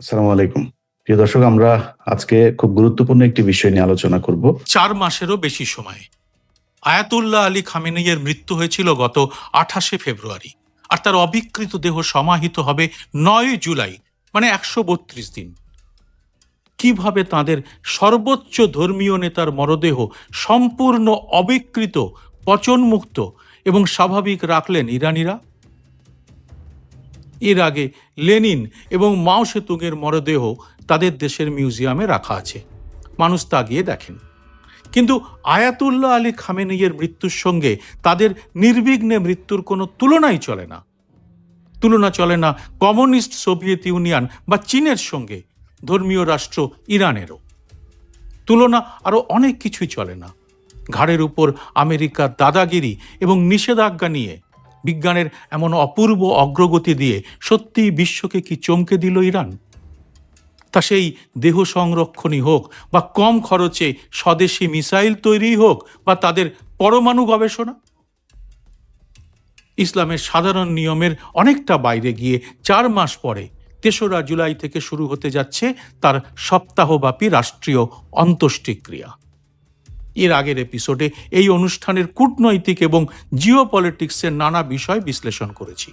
আসসালামু আলাইকুম। প্রিয় দর্শক, আমরা আজকে খুব গুরুত্বপূর্ণ একটি বিষয় নিয়ে আলোচনা করব। 4 মাসেরও বেশি সময় আয়াতুল্লাহ আলী খামেনেইয়ের মৃত্যু হয়েছিল গত 28শে ফেব্রুয়ারি, আর তার অবিকৃত দেহ সমাহিত হবে 9 জুলাই, মানে 132 দিন। কিভাবে তাদের সর্বোচ্চ ধর্মীয় নেতার মরদেহ সম্পূর্ণ অবিকৃত, পচনমুক্ত এবং স্বাভাবিক রাখলেন ইরানিরা? এর আগে লেনিন এবং মাও সেতুংয়ের মরদেহ তাদের দেশের মিউজিয়ামে রাখা আছে, মানুষ তা গিয়ে দেখেন। কিন্তু আয়াতুল্লাহ আলী খামেনেইয়ের মৃত্যুর সঙ্গে তাদের নির্বিঘ্নে মৃত্যুর কোনো তুলনাই চলে না। তুলনা চলে না কমিউনিস্ট সোভিয়েত ইউনিয়ন বা চীনের সঙ্গে, ধর্মীয় রাষ্ট্র ইরানেরও। তুলনা আরও অনেক কিছুই চলে না। ঘাড়ের উপর আমেরিকার দাদাগিরি এবং নিষেধাজ্ঞা নিয়ে বিজ্ঞানের এমন অপূর্ব অগ্রগতি দিয়ে সত্যিই বিশ্বকে কি চমকে দিল ইরান? তা সেই দেহ সংরক্ষণই হোক, বা কম খরচে স্বদেশি মিসাইল তৈরি হোক, বা তাদের পরমাণু গবেষণা। ইসলামের সাধারণ নিয়মের অনেকটা বাইরে গিয়ে 4 মাস পরে 3রা জুলাই থেকে শুরু হতে যাচ্ছে তার সপ্তাহব্যাপী রাষ্ট্রীয় অন্ত্যেষ্টিক্রিয়া। এর আগের এপিসোডে এই অনুষ্ঠানের কূটনৈতিক এবং জিওপলিটিক্সের নানা বিষয় বিশ্লেষণ করেছি।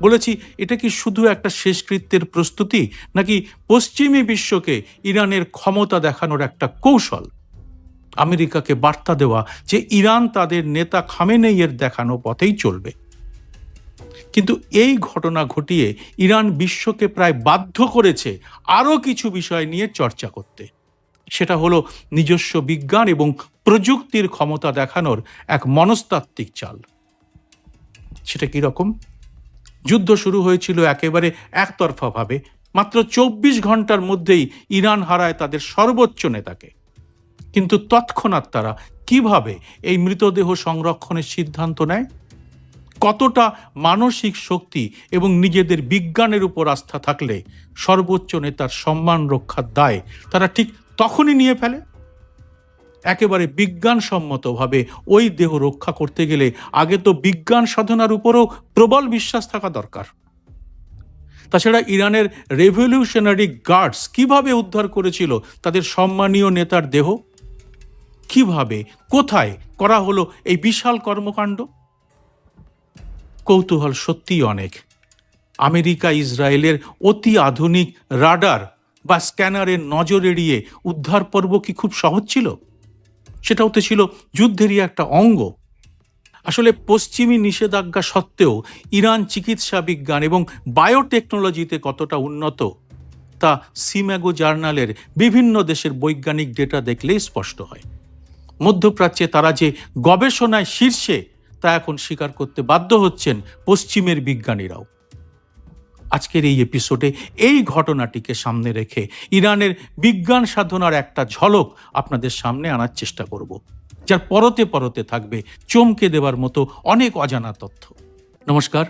বলেছি, এটা কি শুধু একটা শেষকৃত্যের প্রস্তুতি, নাকি পশ্চিমী বিশ্বকে ইরানের ক্ষমতা দেখানোর একটা কৌশল? আমেরিকাকে বার্তা দেওয়া যে ইরান তাদের নেতা খামেনেইয়ের দেখানো পথেই চলবে। কিন্তু এই ঘটনা ঘটিয়ে ইরান বিশ্বকে প্রায় বাধ্য করেছে আরও কিছু বিষয় নিয়ে চর্চা করতে। সেটা হলো নিজস্ব বিজ্ঞান এবং প্রযুক্তির ক্ষমতা দেখানোর এক মনস্তাত্ত্বিক চাল। সেটা কি রকম? যুদ্ধ শুরু হয়েছিল একেবারে একতরফাভাবে। মাত্র 24 ঘন্টার মধ্যেই ইরান হারায় তাদের সর্বোচ্চ নেতাকে। কিন্তু তৎক্ষণাৎ তারা কিভাবে এই মৃতদেহ সংরক্ষণের সিদ্ধান্ত নেয়? কতটা মানসিক শক্তি এবং নিজেদের বিজ্ঞানের উপর আস্থা থাকলে সর্বোচ্চ নেতার সম্মান রক্ষার দায় তারা ঠিক তখনই নিয়ে ফেলে? একেবারে বিজ্ঞানসম্মতভাবে ওই দেহ রক্ষা করতে গেলে আগে তো বিজ্ঞান সাধনার উপরও প্রবল বিশ্বাস থাকা দরকার। তাছাড়া ইরানের রেভলিউশনারি গার্ডস কিভাবে উদ্ধার করেছিল তাদের সম্মানীয় নেতার দেহ? কিভাবে, কোথায় করা হলো এই বিশাল কর্মকাণ্ড? কৌতূহল সত্যিই অনেক। আমেরিকা ইসরায়েলের অতি আধুনিক রাডার বা স্ক্যানারের নজর এড়িয়ে উদ্ধার পর্ব কি খুব সহজ ছিল? সেটাও তো ছিল যুদ্ধেরই একটা অঙ্গ। আসলে পশ্চিমী নিষেধাজ্ঞা সত্ত্বেও ইরান চিকিৎসা বিজ্ঞান এবং বায়োটেকনোলজিতে কতটা উন্নত তা সিম্যাগো জার্নালের বিভিন্ন দেশের বৈজ্ঞানিক ডেটা দেখলেই স্পষ্ট হয়। মধ্যপ্রাচ্যে তারা যে গবেষণায় শীর্ষে তা এখন স্বীকার করতে বাধ্য হচ্ছেন পশ্চিমের বিজ্ঞানীরাও। আজকের এই এপিসোডে এই ঘটনাটিকে সামনে রেখে ইরানের বিজ্ঞান সাধনার একটা ঝলক আপনাদের সামনে আনার চেষ্টা করব, যার পরতে পরতে থাকবে চমকে দেওয়ার মতো অনেক অজানা তথ্য। নমস্কার,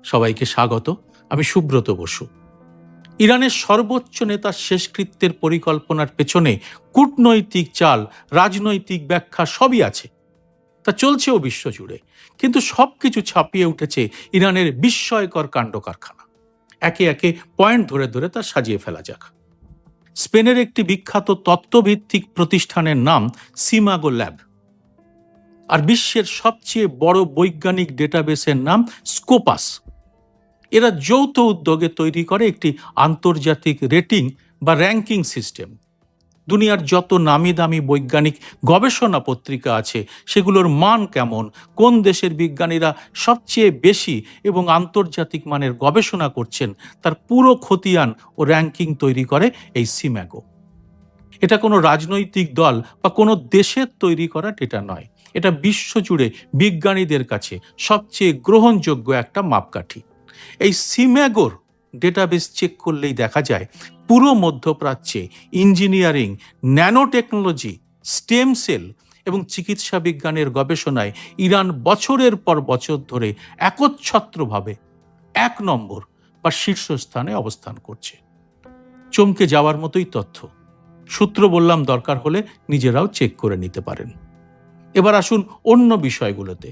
সবাইকে স্বাগত। আমি সুব্রত বসু। ইরানের সর্বোচ্চ নেতার শেষকৃত্যের পরিকল্পনার পেছনে কূটনৈতিক চাল, রাজনৈতিক ব্যাখ্যা সবই আছে। তা চলছেও বিশ্বজুড়ে। কিন্তু সবকিছু ছাপিয়ে উঠেছে ইরানের বিস্ময়কর কাণ্ড কারখানা। একে একে পয়েন্ট ধরে ধরে তা সাজিয়ে ফেলা যাক। স্পেনের একটি বিখ্যাত তত্ত্বভিত্তিক প্রতিষ্ঠানের নাম সিমাগো ল্যাব, আর বিশ্বের সবচেয়ে বড় বৈজ্ঞানিক ডেটাবেসের নাম স্কোপাস। এরা যৌথ উদ্যোগে তৈরি করে একটি আন্তর্জাতিক রেটিং বা র্যাঙ্কিং সিস্টেম। দুনিয়ার যত নামি দামি বৈজ্ঞানিক গবেষণা পত্রিকা আছে সেগুলোর মান কেমন, কোন দেশের বিজ্ঞানীরা সবচেয়ে বেশি এবং আন্তর্জাতিক মানের গবেষণা করছেন, তার পুরো খতিয়ান ও র্যাঙ্কিং তৈরি করে এই সিম্যাগো। এটা কোনো রাজনৈতিক দল বা কোনো দেশের তৈরি করা ডেটা নয়। এটা বিশ্বজুড়ে বিজ্ঞানীদের কাছে সবচেয়ে গ্রহণযোগ্য একটা মাপকাঠি। এই সিম্যাগোর ডেটাবেস চেক করলেই দেখা যায় পুরো মধ্যপ্রাচ্যে engineering, nano technology, stem cell এবং চিকিৎসা বিজ্ঞানের গবেষণায় ইরান বছরের পর বছর ধরে একচ্ছত্রভাবে 1 নম্বর বা শীর্ষস্থানে অবস্থান করছে। চমকে যাওয়ার মতোই তথ্য। সূত্র বললাম, দরকার হলে নিজেরাও চেক করে নিতে পারেন। এবার আসুন অন্য বিষয়গুলোতে।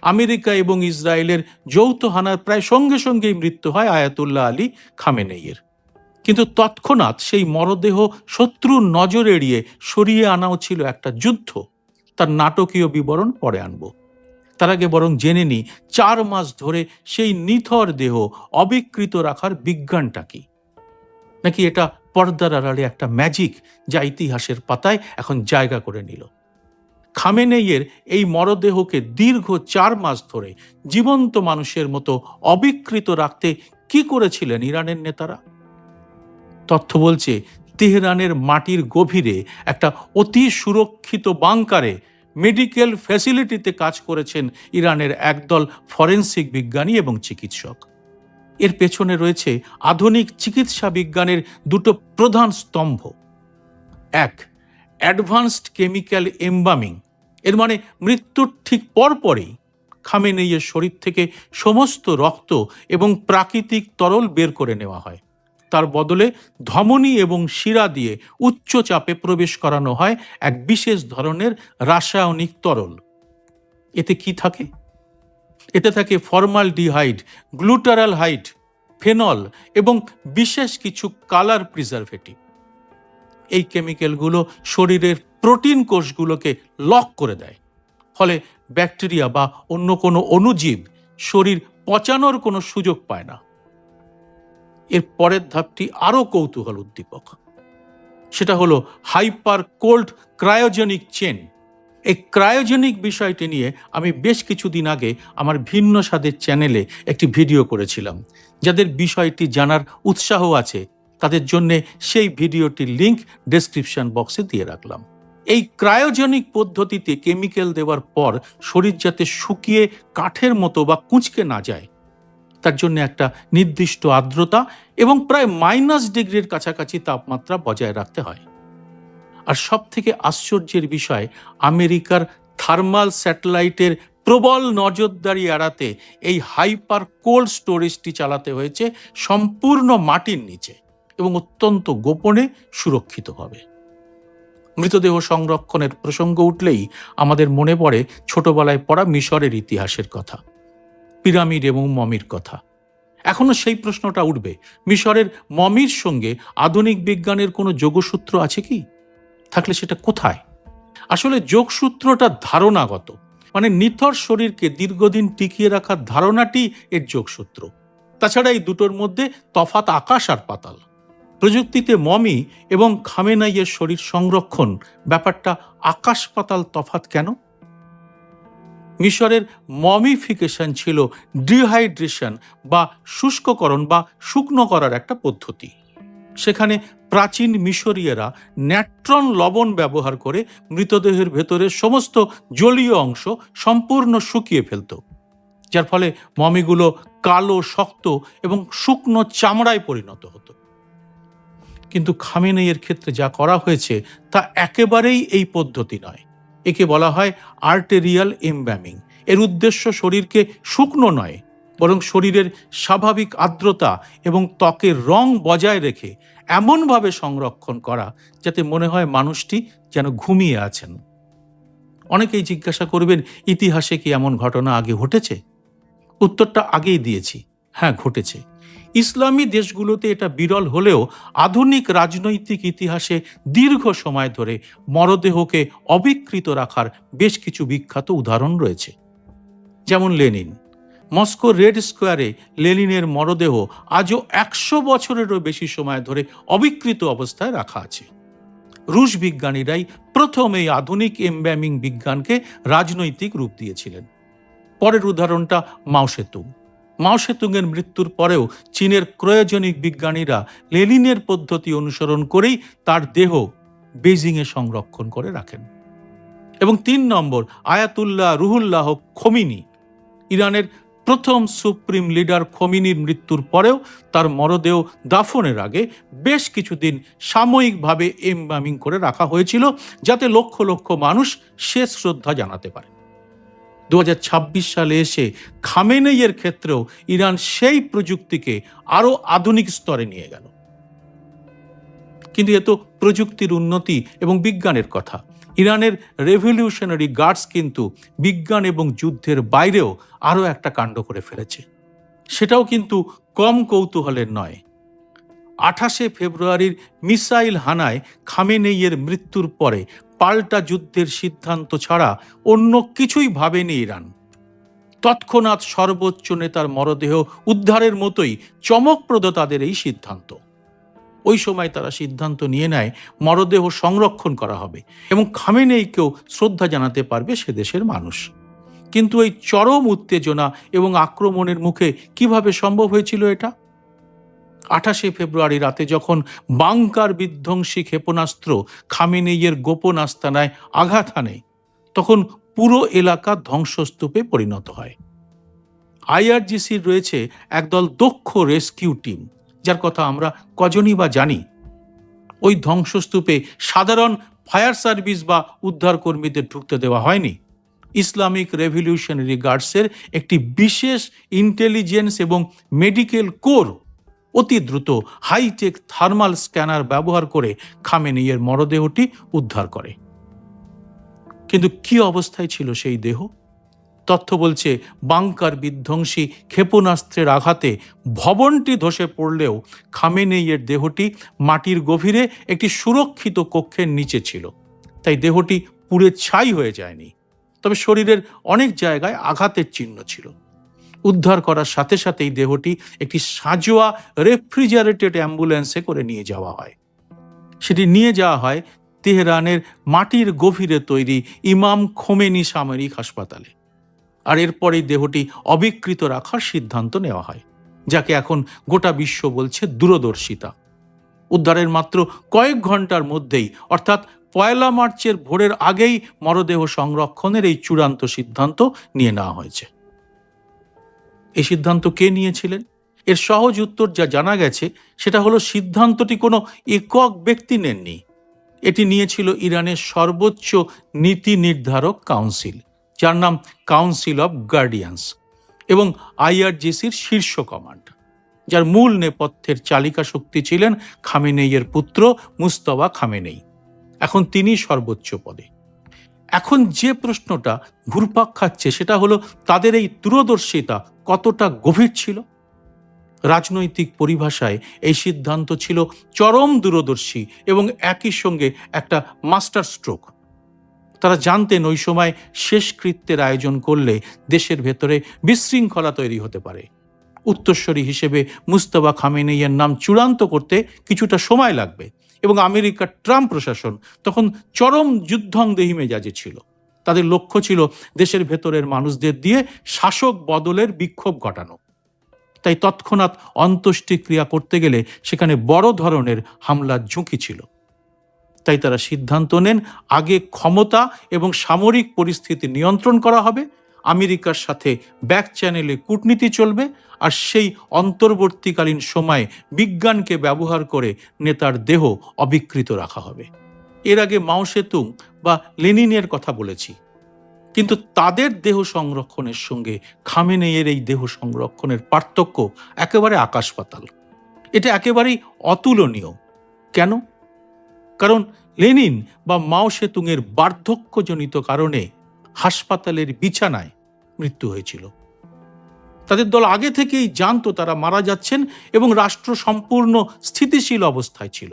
আমেরিকা এবং ইসরায়েলের যৌথ হানার প্রায় সঙ্গে সঙ্গেই মৃত্যু হয় আয়াতুল্লাহ আলী খামেনেইয়ের। কিন্তু তৎক্ষণাৎ সেই মরদেহ শত্রুর নজর এড়িয়ে সরিয়ে আনাও ছিল একটা যুদ্ধ। তার নাটকীয় বিবরণ পরে আনব। তার আগে বরং জেনে নিই 4 মাস ধরে সেই নিথর দেহ অবিকৃত রাখার বিজ্ঞানটা কি। নাকি এটা পর্দার আড়ালে একটা ম্যাজিক যা ইতিহাসের পাতায় এখন জায়গা করে নিল। খামেনেইয়ের এই মরদেহকে দীর্ঘ 4 মাস ধরে জীবন্ত মানুষের মতো অবিকৃত রাখতে কি করেছিলেন ইরানের নেতারা? তথ্য বলছে তেহরানের মাটির গভীরে একটা অতি সুরক্ষিত বাংকারে মেডিকেল ফ্যাসিলিটিতে কাজ করেছেন ইরানের একদল ফরেনসিক বিজ্ঞানী এবং চিকিৎসক। এর পেছনে রয়েছে আধুনিক চিকিৎসা বিজ্ঞানের দুটো প্রধান স্তম্ভ। এক, অ্যাডভান্সড কেমিক্যাল এমবামিং। এর মানে মৃত্যুর ঠিক পরপরই খামেনেইয়ের শরীর থেকে সমস্ত রক্ত এবং প্রাকৃতিক তরল বের করে নেওয়া হয়। তার বদলে ধমনী এবং শিরা দিয়ে উচ্চ চাপে প্রবেশ করানো হয় এক বিশেষ ধরনের রাসায়নিক তরল। এতে কি থাকে? এতে থাকে ফর্মালডিহাইড, গ্লুটারালহাইড, ফেনল এবং বিশেষ কিছু কালার প্রিজারভেটিভ। এই কেমিক্যালগুলো শরীরের প্রোটিন কোষগুলোকে লক করে দেয়, ফলে ব্যাকটেরিয়া বা অন্য কোনো অণুজীব শরীর পচানোর কোনো সুযোগ পায় না। এর পরের ধাপটি আরও কৌতূহল উদ্দীপক। সেটা হলো হাইপার কোল্ড ক্রায়োজেনিক চেন। এই ক্রায়োজেনিক বিষয়টি নিয়ে আমি বেশ কিছুদিন আগে আমার ভিন্ন স্বাদের চ্যানেলে একটি ভিডিও করেছিলাম। যাদের বিষয়টি জানার উৎসাহ আছে তাদের জন্য সেই ভিডিওটির লিংক ডেসক্রিপশন বক্সে দিয়ে রাখলাম। এই ক্রায়োজেনিক পদ্ধতিতে কেমিক্যাল দেওয়ার পর শরীর যাতে শুকিয়ে কাঠের মতো বা কুঁচকে না যায়, তার জন্য একটা নির্দিষ্ট আর্দ্রতা এবং প্রায় -ডিগ্রির কাছাকাছি তাপমাত্রা বজায় রাখতে হয়। আর সব থেকে আশ্চর্যের বিষয়, আমেরিকার থার্মাল স্যাটেলাইটের প্রবল নজরদারি এড়াতে এই হাইপার কোল্ড স্টোরেজটি চালাতে হয়েছে সম্পূর্ণ মাটির নিচে এবং অত্যন্ত গোপনে সুরক্ষিতভাবে। মৃতদেহ সংরক্ষণের প্রসঙ্গ উঠলেই আমাদের মনে পড়ে ছোটবেলায় পড়া মিশরের ইতিহাসের কথা, পিরামিড এবং মমির কথা। এখনো সেই প্রশ্নটা উঠবে, মিশরের মমির সঙ্গে আধুনিক বিজ্ঞানের কোনো যোগসূত্র আছে কি? থাকলে সেটা কোথায়? আসলে যোগসূত্রটা ধারণাগত, মানে নিথর শরীরকে দীর্ঘদিন টিকিয়ে রাখার ধারণাটি এর যোগসূত্র। তাছাড়া এই দুটোর মধ্যে তফাৎ আকাশ আর পাতাল। প্রযুক্তিতে মমি এবং খামেনাইয়ের শরীর সংরক্ষণ ব্যাপারটা আকাশ পাতাল তফাৎ কেন? মিশরের মমিফিকেশন ছিল ডিহাইড্রেশন বা শুষ্ককরণ বা শুকনো করার একটা পদ্ধতি। সেখানে প্রাচীন মিশরীয়রা ন্যাট্রন লবণ ব্যবহার করে মৃতদেহের ভেতরের সমস্ত জলীয় অংশ সম্পূর্ণ শুকিয়ে ফেলত, যার ফলে মমিগুলো কালো, শক্ত এবং শুকনো চামড়ায় পরিণত হতো। কিন্তু খামেনেইয়ের ক্ষেত্রে যা করা হয়েছে তা একেবারেই এই পদ্ধতি নয়। একে বলা হয় আর্টেরিয়াল এমব্যামিং। এর উদ্দেশ্য শরীরকে শুকনো নয়, বরং শরীরের স্বাভাবিক আর্দ্রতা এবং ত্বকের রং বজায় রেখে এমনভাবে সংরক্ষণ করা যাতে মনে হয় মানুষটি যেন ঘুমিয়ে আছেন। অনেকেই জিজ্ঞাসা করবেন, ইতিহাসে কি এমন ঘটনা আগে ঘটেছে? উত্তরটা আগেই দিয়েছি, হ্যাঁ ঘটেছে। ইসলামী দেশগুলোতে এটা বিরল হলেও আধুনিক রাজনৈতিক ইতিহাসে দীর্ঘ সময় ধরে মরদেহকে অবিকৃত রাখার বেশ কিছু বিখ্যাত উদাহরণ রয়েছে। যেমন লেনিন। মস্কো রেড স্কোয়ারে লেনিনের মরদেহ আজও 100 বছরেরও বেশি সময় ধরে অবিকৃত অবস্থায় রাখা আছে। রুশ বিজ্ঞানীরাই প্রথম এই আধুনিক এমব্যামিং বিজ্ঞানকে রাজনৈতিক রূপ দিয়েছিলেন। পরের উদাহরণটা মাও সেতুং। মাও সেতুংয়ের মৃত্যুর পরেও চীনের ক্রায়োজেনিক বিজ্ঞানীরা লেনিনের পদ্ধতি অনুসরণ করেই তার দেহ বেজিংয়ে সংরক্ষণ করে রাখেন। এবং 3 নম্বর, আয়াতুল্লাহ রুহুল্লাহ খোমিনি। ইরানের প্রথম সুপ্রিম লিডার খোমিনির মৃত্যুর পরেও তার মরদেহ দাফনের আগে বেশ কিছুদিন সাময়িকভাবে এমবামিং করে রাখা হয়েছিল, যাতে লক্ষ লক্ষ মানুষ শেষ শ্রদ্ধা জানাতে পারে। 2026 সালে এসে খামেনেইয়ের ক্ষেত্রেও ইরান সেই প্রযুক্তিকে আরও আধুনিক স্তরে নিয়ে গেল। কিন্তু এ তো প্রযুক্তির উন্নতি এবং বিজ্ঞানের কথা। ইরানের রেভলিউশনারি গার্ডস কিন্তু বিজ্ঞান এবং যুদ্ধের বাইরেও আরও একটা কাণ্ড করে ফেলেছে। সেটাও কিন্তু কম কৌতূহলের নয়। ফেব্রুয়ারির মিসাইল হানায় খামেনেইয়ের মৃত্যুর পরে পাল্টা যুদ্ধের সিদ্ধান্ত ছাড়া অন্য কিছুই ভাবেনি ইরান। তৎক্ষণাৎ সর্বোচ্চ নেতার মরদেহ উদ্ধারের মতোই চমকপ্রদ তাদের এই সিদ্ধান্ত। ওই সময় তারা সিদ্ধান্ত নিয়ে নেয় মরদেহ সংরক্ষণ করা হবে এবং খামেনেইকেও শ্রদ্ধা জানাতে পারবে সে দেশের মানুষ। কিন্তু এই চরম উত্তেজনা এবং আক্রমণের মুখে কিভাবে সম্ভব হয়েছিল এটা? 28 ফেব্রুয়ারি রাতে যখন বাংকার বিধ্বংসী ক্ষেপণাস্ত্র খামেনেইয়ের গোপন আস্তানায় আঘাত হানে, তখন পুরো এলাকা ধ্বংসস্তূপে পরিণত হয়। আইআরজিসির রয়েছে একদল দক্ষ রেস্কিউ টিম, যার কথা আমরা কজনই বা জানি। ওই ধ্বংসস্তূপে সাধারণ ফায়ার সার্ভিস বা উদ্ধার কর্মীদের ঢুকতে দেওয়া হয়নি। ইসলামিক রেভলিউশনারি গার্ডসের একটি বিশেষ ইন্টেলিজেন্স এবং মেডিকেল কোর অতি দ্রুত হাইটেক থার্মাল স্ক্যানার ব্যবহার করে খামেনেইয়ের মরদেহটি উদ্ধার করে। কিন্তু কি অবস্থায় ছিল সেই দেহ? তথ্য বলছে বাংকার বিধ্বংসী ক্ষেপণাস্ত্রের আঘাতে ভবনটি ধসে পড়লেও খামেনেইয়ের দেহটি মাটির গভীরে একটি সুরক্ষিত কক্ষের নিচে ছিল। তাই দেহটি পুড়ে ছাই হয়ে যায়নি, তবে শরীরের অনেক জায়গায় আঘাতের চিহ্ন ছিল। উদ্ধার করার সাথে সাথেই দেহটি একটি সাঁজোয়া রেফ্রিজারেটেড অ্যাম্বুলেন্সে করে নিয়ে যাওয়া হয়। সেটি নিয়ে যাওয়া হয় তেহরানের মাটির গভীরে তৈরি ইমাম খোমেনি সামরিক হাসপাতালে। আর এরপরেই দেহটি অবিকৃত রাখার সিদ্ধান্ত নেওয়া হয়, যাকে এখন গোটা বিশ্ব বলছে দূরদর্শিতা। উদ্ধারের মাত্র কয়েক ঘন্টার মধ্যেই, অর্থাৎ 1 মার্চের ভোরের আগেই মরদেহ সংরক্ষণের এই চূড়ান্ত সিদ্ধান্ত নিয়ে নেওয়া হয়েছে। এই সিদ্ধান্ত কে নিয়েছিলেন? এর সহজ উত্তর যা জানা গেছে সেটা হলো, সিদ্ধান্তটি কোনো একক ব্যক্তি নেননি। এটি নিয়েছিল ইরানের সর্বোচ্চ নীতি নির্ধারক কাউন্সিল, যার নাম কাউন্সিল অব গার্ডিয়ান্স, এবং আইআরজিসির শীর্ষ কমান্ড, যার মূল নেপথ্যের চালিকা শক্তি ছিলেন খামেনেইয়ের পুত্র মুজতবা খামেনেই। এখন তিনি সর্বোচ্চ পদে। এখন যে প্রশ্নটা ঘুরপাক খাচ্ছে সেটা হলো, তাদের এই দূরদর্শিতা কতটা গভীর ছিল? রাজনৈতিক পরিভাষায় এই সিদ্ধান্ত ছিল চরম দূরদর্শী এবং একই সঙ্গে একটা মাস্টার স্ট্রোক। তারা জানতেন ওই সময় শেষকৃত্যের আয়োজন করলে দেশের ভেতরে বিশৃঙ্খলা তৈরি হতে পারে। উত্তরসূরি হিসেবে মুজতবা খামেনেইয়ের নাম চূড়ান্ত করতে কিছুটা সময় লাগবে এবং আমেরিকার ট্রাম্প প্রশাসন তখন চরম যুদ্ধংদেহী মেজাজে ছিল। তাদের লক্ষ্য ছিল দেশের ভেতরের মানুষদের দিয়ে শাসক বদলের বিক্ষোভ ঘটানো। তাই তৎক্ষণাৎ অন্ত্যেষ্টিক্রিয়া করতে গেলে সেখানে বড় ধরনের হামলার ঝুঁকি ছিল। তাই তারা সিদ্ধান্ত নেন, আগে ক্ষমতা এবং সামরিক পরিস্থিতি নিয়ন্ত্রণ করা হবে, আমেরিকার সাথে ব্যাক চ্যানেলে কূটনীতি চলবে, আর সেই অন্তর্বর্তীকালীন সময়ে বিজ্ঞানকে ব্যবহার করে নেতার দেহ অবিকৃত রাখা হবে। এর আগে মাও সেতুং বা লেনিনের কথা বলেছি, কিন্তু তাদের দেহ সংরক্ষণের সঙ্গে খামেনেইয়ের এই দেহ সংরক্ষণের পার্থক্য একেবারে আকাশ পাতাল। এটা একেবারেই অতুলনীয়। কেন? কারণ লেনিন বা মাও সেতুংয়ের বার্ধক্যজনিত কারণে হাসপাতালের বিছানায় মৃত্যু হয়েছিল। তাদের দল আগে থেকেই জানতো তারা মারা যাচ্ছেন এবং রাষ্ট্র সম্পূর্ণ স্থিতিশীল অবস্থায় ছিল,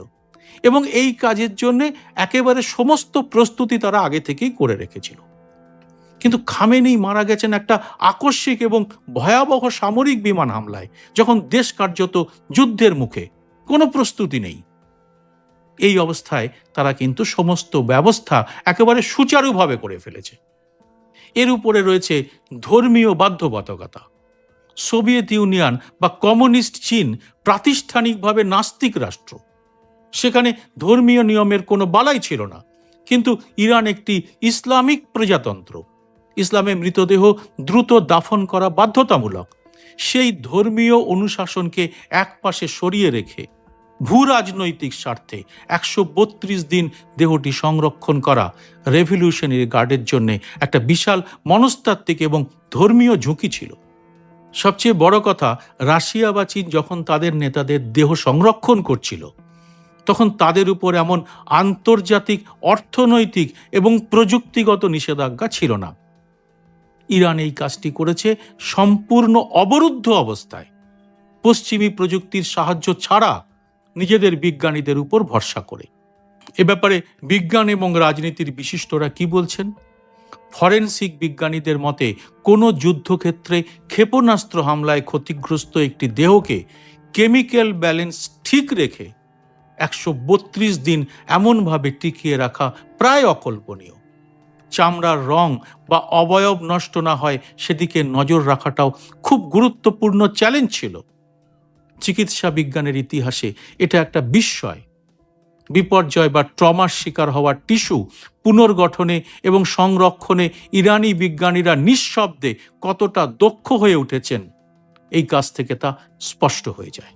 এবং এই কাজের জন্য একেবারে সমস্ত প্রস্তুতি তারা আগে থেকেই করে রেখেছিল। কিন্তু খামেনেই মারা গেছেন একটা আকস্মিক এবং ভয়াবহ সামরিক বিমান হামলায়, যখন দেশ কার্যত যুদ্ধের মুখে, কোনো প্রস্তুতি নেই। এই অবস্থায় তারা কিন্তু সমস্ত ব্যবস্থা একেবারে সুচারুভাবে করে ফেলেছে। এর উপরে রয়েছে ধর্মীয় বাধ্যবাধকতা। সোভিয়েত ইউনিয়ন বা কমিউনিস্ট চীন প্রাতিষ্ঠানিকভাবে নাস্তিক রাষ্ট্র, সেখানে ধর্মীয় নিয়মের কোনো বালাই ছিল না। কিন্তু ইরান একটি ইসলামিক প্রজাতন্ত্র, ইসলামে মৃতদেহ দ্রুত দাফন করা বাধ্যতামূলক। সেই ধর্মীয় অনুশাসনকে একপাশে সরিয়ে রেখে ভূ রাজনৈতিক স্বার্থে 132 দিন দেহটি সংরক্ষণ করা রেভলিউশনারি গার্ডের জন্য একটা বিশাল মনস্তাত্ত্বিক এবং ধর্মীয় ঝুঁকি ছিল। সবচেয়ে বড় কথা, রাশিয়া বা চীন যখন তাদের নেতাদের দেহ সংরক্ষণ করছিল, তখন তাদের উপর এমন আন্তর্জাতিক, অর্থনৈতিক এবং প্রযুক্তিগত নিষেধাজ্ঞা ছিল না। ইরান এই কাজটি করেছে সম্পূর্ণ অবরুদ্ধ অবস্থায়, পশ্চিমী প্রযুক্তির সাহায্য ছাড়া, নিজেদের বিজ্ঞানীদের উপর ভরসা করে। এ ব্যাপারে বিজ্ঞান এবং রাজনীতির বিশিষ্টরা কি বলছেন? ফরেনসিক বিজ্ঞানীদের মতে কোনো যুদ্ধক্ষেত্রে ক্ষেপণাস্ত্র হামলায় ক্ষতিগ্রস্ত একটি দেহকে কেমিক্যাল ব্যালেন্স ঠিক রেখে 132 দিন এমনভাবে টিকিয়ে রাখা প্রায় অকল্পনীয়। চামড়ার রং বা অবয়ব নষ্ট না হয় সেদিকে নজর রাখাটাও খুব গুরুত্বপূর্ণ চ্যালেঞ্জ ছিল। চিকিৎসা বিজ্ঞানের ইতিহাসে এটা একটা বিস্ময়। বিপর্যয় বা ট্রমার শিকার হওয়া টিস্যু পুনর্গঠনে এবং সংরক্ষণে ইরানি বিজ্ঞানীরা নিঃশব্দে কতটা দক্ষ হয়ে উঠেছেন, এই কাজ থেকে তা স্পষ্ট হয়ে যায়।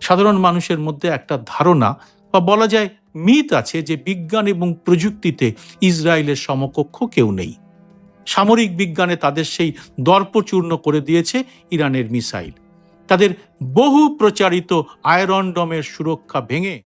সাধারণ মানুষের মধ্যে একটা ধারণা বা বলা যায় মিথ আছে যে বিজ্ঞান এবং প্রযুক্তিতে ইসরায়েলের সমকক্ষ কেউ নেই। সামরিক বিজ্ঞানে তাদের সেই দর্পচূর্ণ করে দিয়েছে ইরানের মিসাইল। তাদের বহু প্রচারিত আয়রন ডোমের সুরক্ষা ভেঙে